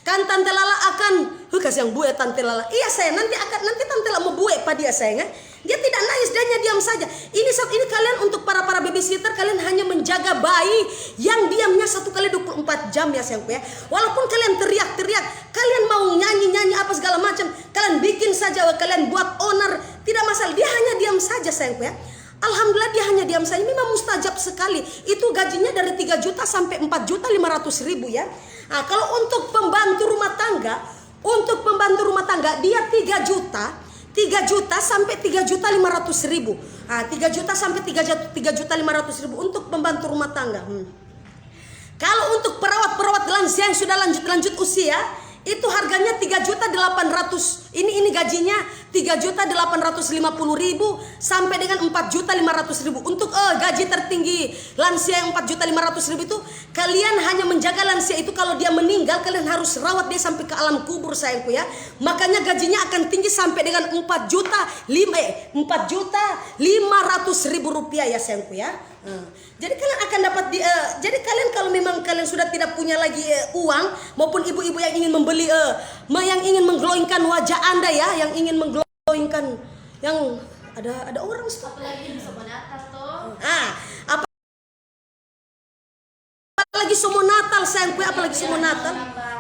Kan Tante Lala akan kasih yang buat Tante Lala. Iya sayang, nanti Tante Lala mau buat pada dia sayang ya. Dia tidak nangis, dia hanya diam saja. Ini saat ini kalian untuk para babysitter, kalian hanya menjaga bayi yang diamnya 1 kali 24 jam ya sayangku ya. Walaupun kalian teriak-teriak, kalian mau nyanyi-nyanyi apa segala macam, kalian bikin saja, kalian buat owner, tidak masalah. Dia hanya diam saja sayangku ya. Alhamdulillah dia hanya diam saja. Ini memang mustajab sekali. Itu gajinya dari 3 juta sampai 4.500.000 ya. Nah, kalau untuk pembantu rumah tangga, dia 3 juta sampai 3.500.000. Nah, 3 juta sampai 3.500.000 untuk pembantu rumah tangga. Kalau untuk perawat lansia yang sudah lanjut usia, itu harganya 3.800.000 ini gajinya 3.850.000 sampai dengan 4.500.000. Untuk gaji tertinggi lansia yang 4.500.000 itu, kalian hanya menjaga lansia itu kalau dia meninggal, kalian harus rawat dia sampai ke alam kubur sayangku ya. Makanya gajinya akan tinggi sampai dengan 4.500.000 rupiah ya sayangku ya. Jadi kalian akan dapat jadi kalian kalau memang kalian sudah tidak punya lagi uang, maupun ibu-ibu yang ingin membeli yang ingin mengglowingkan wajah Anda ya, yang ingin mengglowingkan, yang ada orang stop. Apalagi bisa Natal toh. Apalagi semua Natal sayangku, apalagi semua Natal.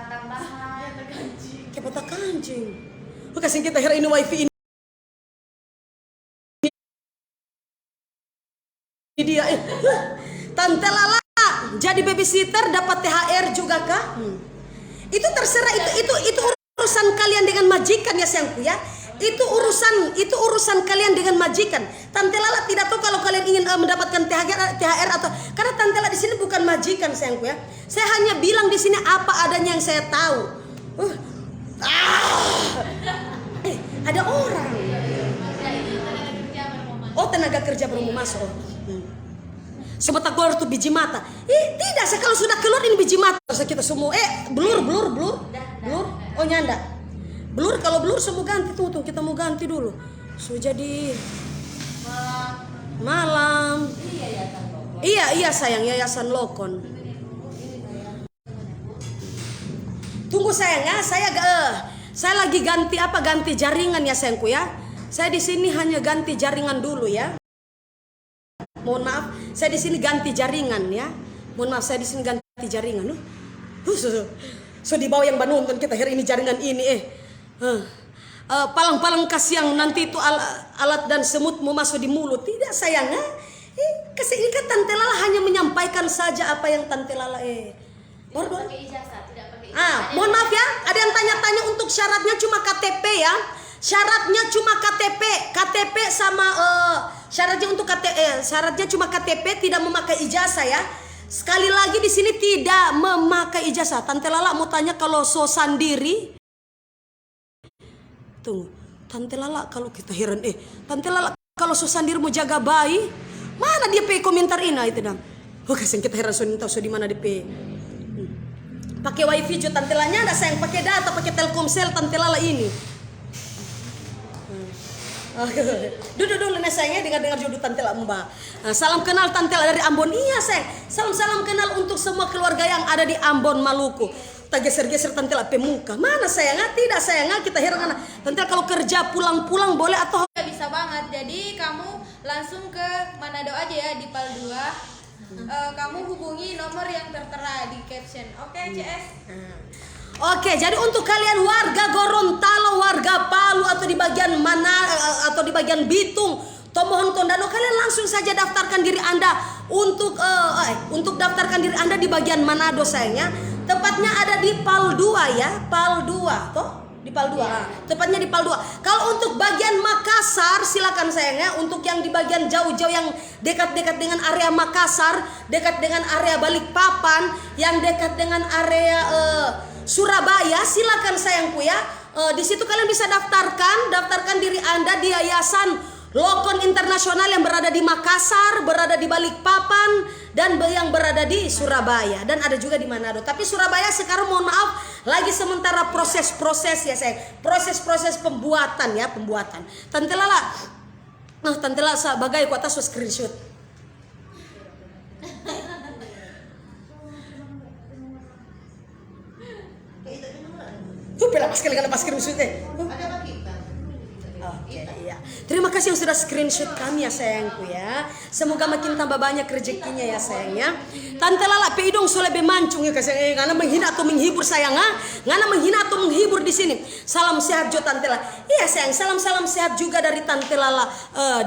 Tambahan terganjing. Kayak patah kancing. Kasih kita hari ini wifi ini. Dia Tante Lala jadi babysitter dapat THR juga kah? Itu terserah, itu urusan kalian dengan majikan ya sayangku ya. Itu urusan kalian dengan majikan. Tante Lala tidak tahu kalau kalian ingin mendapatkan THR atau, karena Tante Lala di sini bukan majikan sayangku ya. Saya hanya bilang di sini apa adanya yang saya tahu. Ada orang. Oh, tenaga kerja baru mau masuk. Sebentar keluar tuh biji mata. Tidak, saya kalau sudah keluar ini biji mata. Kita semua blur. Oh nyanda. Blur, kalau blur semua ganti tuh kita mau ganti dulu. So jadi malam. Iya sayang, Yayasan Lokon. Tunggu sayang ya, saya lagi ganti jaringan ya sayangku ya. Saya di sini hanya ganti jaringan dulu ya. Mohon maaf, saya di sini ganti jaringan ya. Mohon maaf, saya di sini ganti jaringan. So di bawah yang nonton kita hari ini jaringan ini palang-palang kas yang nanti itu alat dan semut mau masuk di mulut. Tidak sayang ini kan Tante Lala hanya menyampaikan saja apa yang Tante Lala baru Pakai ijazah, tidak pakai ijazah. mohon maaf ya, ada yang tanya-tanya untuk syaratnya cuma KTP ya. Syaratnya cuma KTP sama syaratnya untuk syaratnya cuma KTP, tidak memakai ijazah ya. Sekali lagi di sini tidak memakai ijazah. Tante Lala mau tanya kalau so sendiri. Tunggu, Tante Lala kalau kita heran Tante Lala kalau so sendiri mau jaga bayi, mana dia komentar ini itu dam. Kasih kita heran so di mana DP. Pakai wifi juga Tante Lala ada sayang, pakai data, pakai Telkomsel Tante Lala ini. Duduk dulu nih sayangnya, dengar judul Tante Lala Mbak. Salam kenal Tante Lala dari Ambon. Iya sayang, salam kenal untuk semua keluarga yang ada di Ambon Maluku. Tak geser-geser Tante Lala pemuka. Mana sayangnya? Tidak sayangnya, kita heran Tante kalau kerja pulang-pulang boleh atau Bisa banget. Jadi kamu langsung ke Manado aja ya di PAL 2. Kamu hubungi nomor yang tertera di caption. Oke, CS. Oke, jadi untuk kalian warga Gorontalo, warga Palu atau di bagian mana atau di bagian Bitung, Tomohon Tondano, kalian langsung saja daftarkan diri Anda untuk daftarkan diri Anda di bagian Manado sayangnya. Tepatnya ada di PAL 2 ya, PAL 2 toh? Di PAL 2. Tepatnya di PAL 2. Kalau untuk bagian Makassar silakan sayangnya, untuk yang di bagian jauh-jauh yang dekat-dekat dengan area Makassar, dekat dengan area Balikpapan, yang dekat dengan area Surabaya, silakan sayangku ya. Di situ kalian bisa daftarkan diri Anda di Yayasan Lokon Internasional yang berada di Makassar, berada di Balikpapan, dan yang berada di Surabaya, dan ada juga di Manado. Tapi Surabaya sekarang mohon maaf lagi sementara proses ya sayang, proses pembuatan. Tante Lala sebagai kuota screenshot. Pela sekali kan pas screenshot iya. Terima kasih yang sudah screenshot kami ya sayangku ya. Semoga makin tambah banyak rezekinya ya sayangnya. Tante Lala pe idong so lebih mancung ya sayang. Ngana menghina atau menghibur sayang Ngana menghina atau menghibur di sini. Salam sehat jo Tante Lala. Iya sayang, salam sehat juga dari Tante Lala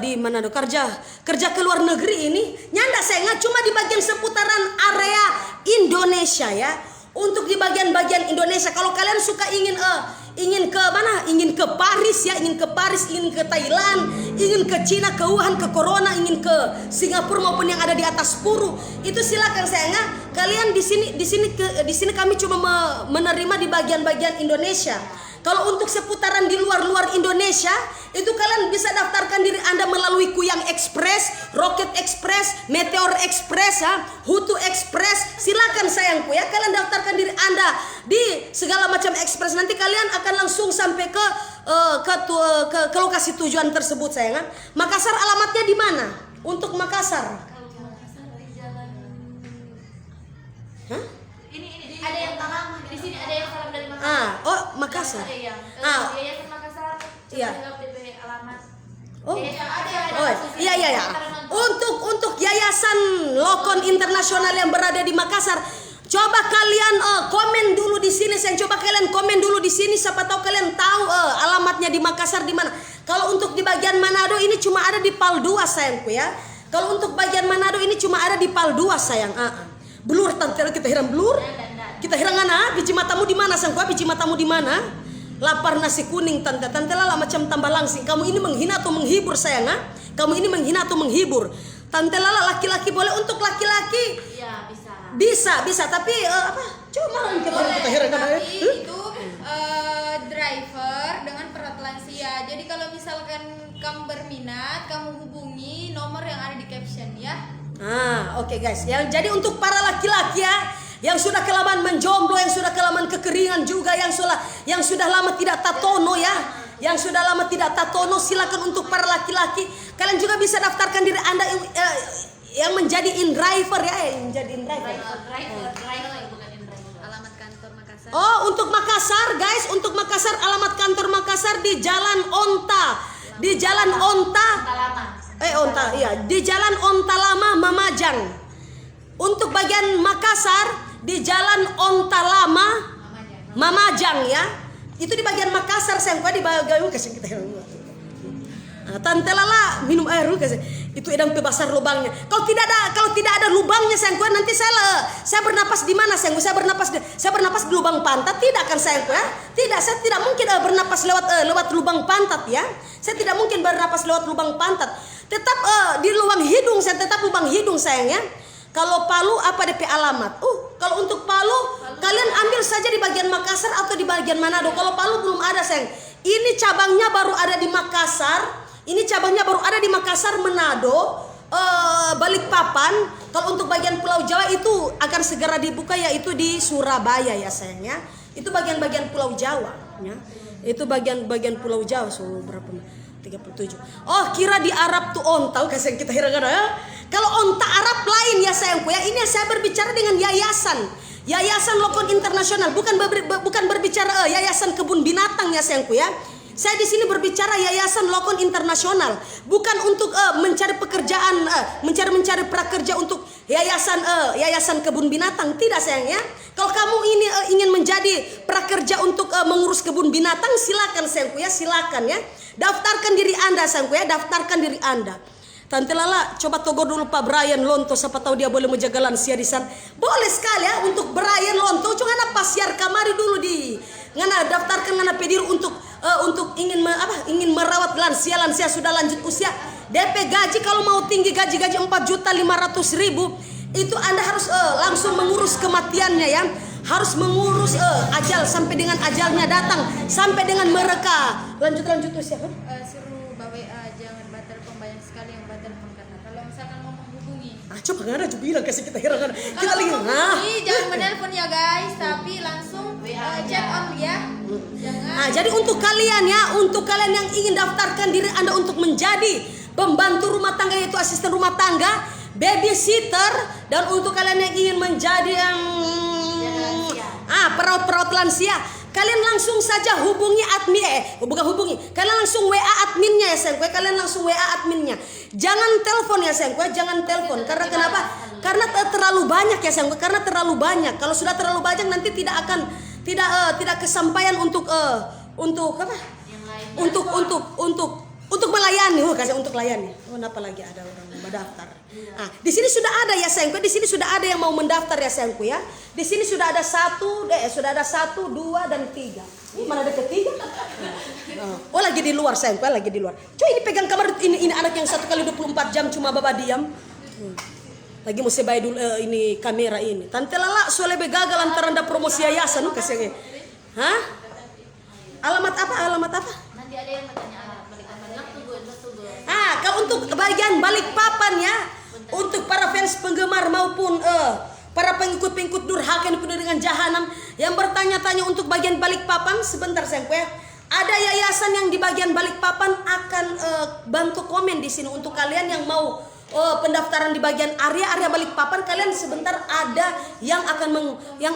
di Manado. Kerja ke luar negeri ini nyanda sayang, cuma di bagian seputaran area Indonesia ya. Untuk di bagian-bagian Indonesia, kalau kalian suka ingin ke mana? Ingin ke Paris ya, ingin ke Thailand, ingin ke Cina, ke Wuhan, ke Corona, ingin ke Singapura maupun yang ada di atas Puru, itu silakan sayangnya. Kalian di sini kami cuma menerima di bagian-bagian Indonesia. Kalau untuk seputaran di luar Indonesia, itu kalian bisa daftarkan diri Anda melalui Kuyang Express, Rocket Express, Meteor Express, Hutu Express. Silakan sayangku ya, kalian daftarkan diri Anda di segala macam express. Nanti kalian akan langsung sampai ke lokasi tujuan tersebut sayang. Makassar alamatnya di mana? Untuk Makassar. Hah? Ini ada yang di sini ada yang salam dari Makassar. Oh Makassar. Ada yang Yayasan Makassar. Iya. Coba DP alamat. Oh. Ada. Iya. Untuk Yayasan Lokon Internasional yang berada di Makassar, coba kalian komen dulu di sini. Saya coba kalian komen dulu di sini. Siapa tahu kalian tahu alamatnya di Makassar di mana. Kalau untuk di bagian Manado ini cuma ada di Pal 2 sayangku ya. Kalau untuk bagian Manado ini cuma ada di Pal 2 sayang. Blur tante kita hiram blur. Kita hiram ana biji matamu di mana sayangku? Biji matamu di mana? Lapar nasi kuning tante lala macam tambah langsing. Kamu ini menghina atau menghibur sayang? Kamu ini menghina atau menghibur? Tante lala laki-laki boleh, untuk laki-laki Iya, bisa. bisa tapi apa? Coba kita hiram Tapi itu driver dengan perawat lansia. Jadi kalau misalkan kamu berminat, kamu hubungi nomor yang ada di caption ya. Oke guys. Jadi untuk para laki-laki ya, yang sudah kelamaan menjomblo, yang sudah kelamaan kekeringan juga, yang sudah lama tidak tatono ya, yang sudah lama tidak tatono, silakan untuk para laki-laki, kalian juga bisa daftarkan diri Anda yang menjadi in-driver ya, yang menjadi in-driver. Driver bukan in-driver. Alamat kantor Makassar. Oh, untuk Makassar guys, untuk Makassar alamat kantor Makassar di Jalan Onta. Di Jalan Onta. Di Jalan Onta Lama Mamajang. Untuk bagian Makassar di Jalan Onta Lama Mamajang ya. Itu di bagian Makassar sayang, di bagian kasih kita. Tante lala minum air dulu kasih. Itu edang besar lubangnya. Kalau tidak ada lubangnya sayang, nanti saya bernapas di mana sayang? Saya bernapas di lubang pantat tidak kan sayang ya? Tidak, saya tidak mungkin bernapas lewat lubang pantat ya. Saya tidak mungkin bernapas lewat lubang pantat. Tetap di lubang hidung, saya tetap lubang hidung sayang ya. Kalau Palu apa DP alamat? Kalau untuk Palu kalian ambil saja di bagian Makassar atau di bagian Manado. Kalau Palu belum ada sayang. Ini cabangnya baru ada di Makassar. Manado, Balikpapan. Kalau untuk bagian Pulau Jawa itu akan segera dibuka, yaitu di Surabaya ya sayangnya. Itu bagian-bagian Pulau Jawa ya. Itu bagian Pulau Jawa. So berapa? 37. Oh, kira di Arab tuh onta, kasih kita hiragana ya. Kalau onta Arab lain ya sayangku ya. Ini saya berbicara dengan Yayasan Lokon Internasional, bukan berbicara Yayasan Kebun Binatang ya sayangku ya. Saya di sini berbicara Yayasan Lokon Internasional, bukan untuk mencari pekerjaan, mencari prakerja untuk Yayasan Kebun Binatang, tidak sayang ya. Kalau kamu ini ingin menjadi prakerja untuk mengurus kebun binatang, silakan sayangku ya, silakan ya. Daftarkan diri Anda sayangku ya, daftarkan diri Anda. Tante Lala, coba togor dulu Pak Brian Lonto, siapa tahu dia boleh menjaga lansia di sana. Boleh sekali ya untuk Brian Lonto, cuma ngana pasiar kamari dulu di ngana daftarkan ngana pedir untuk ingin merawat lansia sudah lanjut usia. DP gaji kalau mau tinggi gaji 4.500.000 itu Anda harus langsung mengurus kematiannya ya. Harus mengurus ajal sampai dengan ajalnya datang, sampai dengan mereka lanjut usia kan? Suruh bawa jangan batal banyak sekali yang batal karena kalau misalkan mau menghubungi. Coba nggak ada bilang kasih kita heran kita lagi Jangan menelpon ya guys, tapi langsung chat on ya. Jangan. Jadi untuk kalian yang ingin daftarkan diri Anda untuk menjadi pembantu rumah tangga, yaitu asisten rumah tangga, babysitter, dan untuk kalian yang ingin menjadi perawat lansia, kalian langsung saja hubungi kalian langsung WA adminnya ya sayang. Kalian langsung WA adminnya. Jangan telepon ya sayang, jangan telepon. Karena kenapa? Karena terlalu banyak ya sayang. Karena terlalu banyak. Kalau sudah terlalu banyak nanti tidak kesampaian untuk apa? Untuk melayani, untuk layani. Kenapa lagi ada orang mendaftar? Di sini sudah ada ya sayangku. Di sini sudah ada yang mau mendaftar ya sayangku ya. Di sini sudah ada 1, 2 dan 3. Mana ada ketiga? Lagi di luar sayangku, lagi di luar. Coba ini pegang kamar ini anak yang 1 kali 24 jam cuma baba diam. Lagi mesti bayar dulu ini kamera ini. Tante Lala soalnya gagal lantaran ada promosi yayasan kasih. Alamat apa? Alamat apa? Nanti ada yang bertanya alamat balik papan. Not to go. Kalau untuk bagian Balikpapan ya, untuk para fans penggemar maupun para pengikut-pengikut durhaka yang penuh dengan jahanam yang bertanya-tanya untuk bagian Balikpapan, sebentar sayangku ya. Ada yayasan yang di bagian Balikpapan akan bantu komen di sini untuk kalian yang mau pendaftaran di bagian area Balikpapan. Kalian sebentar ada yang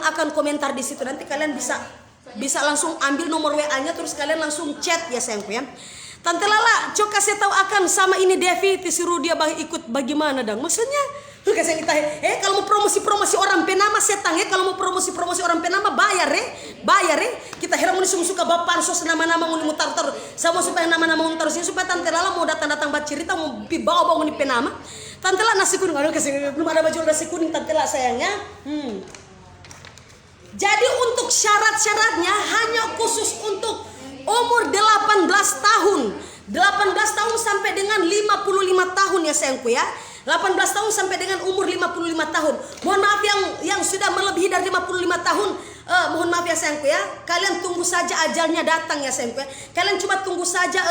akan komentar di situ. Nanti kalian bisa langsung ambil nomor WA-nya terus kalian langsung chat ya sayangku ya. Tante Lala, coba kasih tahu akan sama ini Devi disuruh dia ikut bagaimana dong? Maksudnya kasih kita kalau mau promosi orang penama setang ya, kalau mau promosi orang penama bayar kita heran mau suka bapak sos nama-nama mau mutar-tar sama supaya nama-nama mau taruh sini supaya Tante Lala mau datang buat cerita mau bawa ini penama. Tante Lala nasi kuning, aduh kasih belum ada baju nasi kuning Tante Lala sayangnya. Jadi untuk syarat-syaratnya hanya khusus untuk umur 18 tahun. 18 tahun sampai dengan 55 tahun ya sayangku ya. 18 tahun sampai dengan umur 55 tahun. Mohon maaf yang sudah melebihi dari 55 tahun. Mohon maaf ya sayangku ya. Kalian tunggu saja ajalnya datang ya sayangku ya. Kalian cuma tunggu saja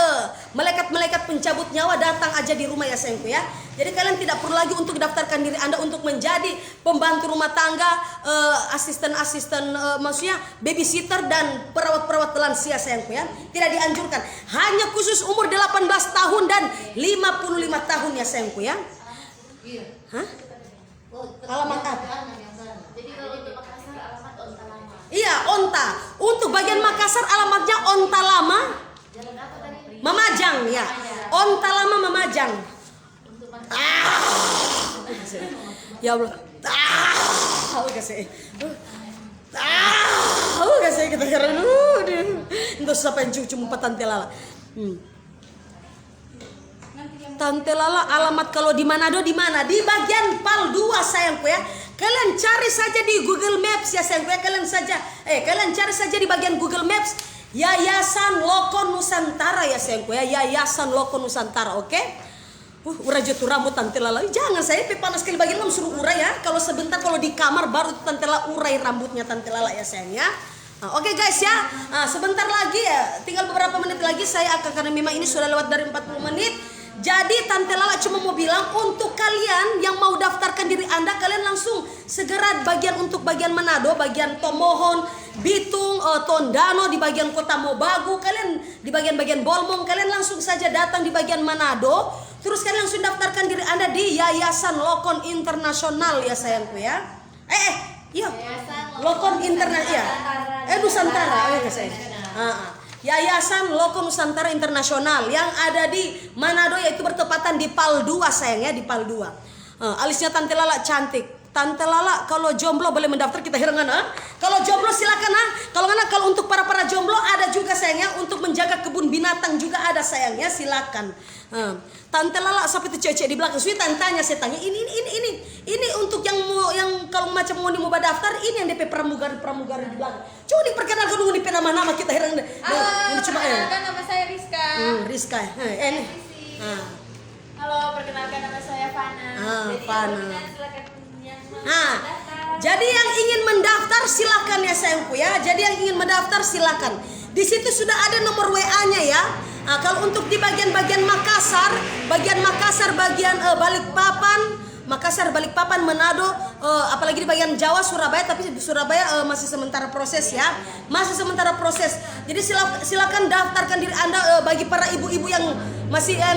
malaikat-malaikat pencabut nyawa datang aja di rumah ya sayangku ya. Jadi kalian tidak perlu lagi untuk daftarkan diri Anda untuk menjadi pembantu rumah tangga, asisten-asisten, maksudnya babysitter dan perawat-perawat lansia sayangku ya. Tidak dianjurkan. Hanya khusus umur 18 tahun dan 55 tahun ya sayangku ya. Hah? Alamat apa? Jadi kalau untuk Makassar alamat Onta Lama. Iya, Onta. Untuk bagian Makassar alamatnya Onta Lama Jalan apa tadi? Mamajang ya. Onta Lama Mamajang. Ya Allah. Kasih kita heran. Itu siapa yang cuma Tante Lala. Tante Lala alamat kalau di Manado di mana? Di bagian Pal 2 sayangku ya. Kalian cari saja di Google Maps ya sayangku ya. Kalian cari saja di bagian Google Maps Yayasan Loko Nusantara ya sayangku ya. Yayasan Loko Nusantara, oke? Urai jatuh rambut Tante Lala. Jangan saya panas sekali bagian lo suruh urai ya. Kalau sebentar kalau di kamar baru Tante Lala urai rambutnya Tante Lala ya sayang ya. Oke guys ya. Sebentar lagi ya, tinggal beberapa menit lagi saya akan, karena memang ini sudah lewat dari 40 menit. Jadi Tante Lala cuma mau bilang untuk kalian yang mau daftarkan diri Anda, kalian langsung segera untuk bagian Manado, bagian Tomohon, Bitung, Tondano, di bagian Kota Mobagu, kalian di bagian Bolmong, kalian langsung saja datang di bagian Manado. Terus kalian langsung daftarkan diri Anda di Yayasan Lokon Internasional ya sayangku ya. Iya. Lokon Internasional ya. Nusantara ya sayang. Yayasan Loko Nusantara Internasional yang ada di Manado, yaitu bertepatan di Pal 2 sayang ya, di Pal 2. Alisnya Tante Lala cantik. Tante Lala kalau jomblo boleh mendaftar, kita herangan Kalau jomblo silakan Kalau untuk para jomblo ada juga sayangnya, untuk menjaga kebun binatang juga ada sayangnya, silakan. Tante Lala sampai itu cewek di belakang. Sudah tanya saya tanya ini untuk yang kalau macam mau daftar, ini yang DP pramugari di belakang. Coba diperkenalkan dulu DP nama-nama, kita heran. Halo, perkenalkan nama saya Rizka. Rizka. Halo, perkenalkan nama saya Fana. Fana. Jadi yang ingin mendaftar silakan ya sayangku ya. Jadi yang ingin mendaftar silakan. Di situ sudah ada nomor WA-nya ya. Kalau untuk di bagian Makassar, bagian Balikpapan, Manado, apalagi di bagian Jawa, Surabaya, tapi di Surabaya masih sementara proses ya. Masih sementara proses. Jadi silakan daftarkan diri Anda bagi para ibu-ibu yang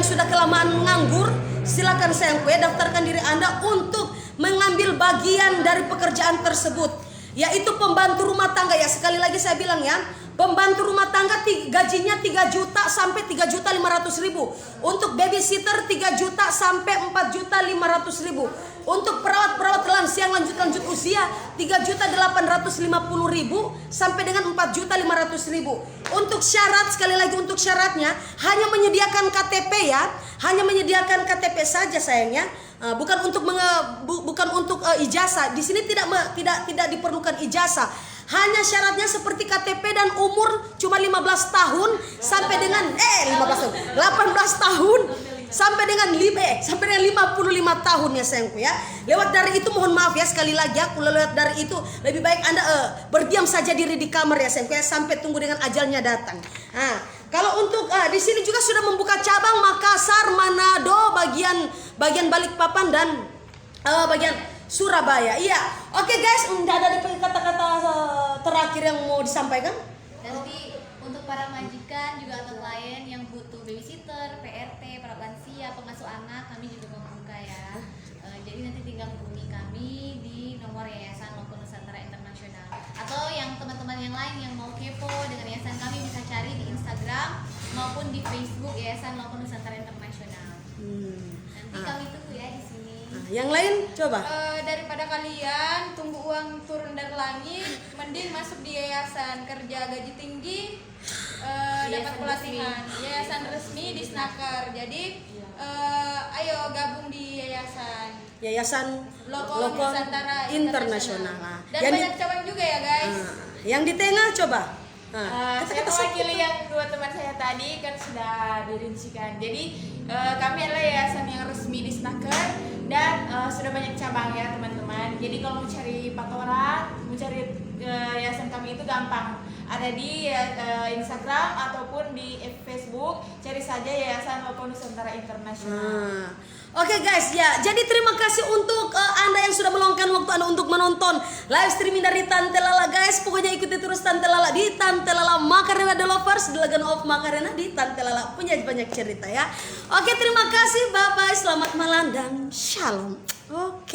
sudah kelamaan nganggur, silakan sayangku ya, daftarkan diri Anda untuk mengambil bagian dari pekerjaan tersebut, yaitu pembantu rumah tangga ya. Sekali lagi saya bilang ya, pembantu rumah tangga gajinya 3 juta sampai 3.500.000. Untuk babysitter 3 juta sampai 4.500.000. Untuk perawat-perawat lansia yang lanjut usia 3.850.000 sampai dengan 4.500.000. Untuk syarat, sekali lagi untuk syaratnya hanya menyediakan KTP ya, hanya menyediakan KTP saja sayangnya. Bukan untuk ijazah. Di sini tidak diperlukan ijazah. Hanya syaratnya seperti KTP dan umur cuma 15 tahun sampai dengan 18 tahun sampai dengan 55 tahun ya sayangku ya. Lewat dari itu mohon maaf ya, sekali lagi aku lewat dari itu lebih baik Anda berdiam saja diri di kamar ya sayangku ya, sampai tunggu dengan ajalnya datang. Nah, kalau untuk di sini juga sudah membuka cabang Makassar, Manado, bagian Balikpapan dan bagian Surabaya. Iya. Oke guys, ada kata-kata terakhir yang mau disampaikan? Nanti untuk para majikan juga atau klien yang butuh babysitter, PRT, perawat lansia, pengasuh anak, kami juga membuka ya. Jadi nanti tinggal hubungi kami di nomor Yayasan Lopo Nusantara Internasional. Atau yang teman-teman yang lain yang mau kepo dengan yayasan kami bisa cari di Instagram maupun di Facebook Yayasan Lopo Nusantara Internasional. Nanti kami tunggu ya di sini. Yang lain coba. Daripada kalian tunggu uang turun dari langit, mending masuk di yayasan kerja gaji tinggi, dapat pelatihan. Yayasan resmi di Snaker. Jadi ayo gabung di yayasan Lopo Nusantara Internasional. Dan banyak cabang juga ya guys. Yang di tengah coba. Saya mewakili yang dua teman saya tadi kan sudah dirincikan. Jadi kami adalah yayasan yang resmi di Snaker dan sudah banyak cabang ya teman-teman. Jadi kalau mau cari patoran, mau cari yayasan kami itu gampang. Ada di Instagram ataupun di Facebook, cari saja Yayasan Lopo Nusantara Internasional. Oke guys ya, jadi terima kasih untuk Anda yang sudah meluangkan waktu Anda untuk menonton live streaming dari Tante Lala guys. Pokoknya ikuti terus Tante Lala di Tante Lala Macarena The Lovers, The Legend of Macarena di Tante Lala, punya banyak cerita ya. Oke, terima kasih, bye bye, selamat malam dan shalom. Oke.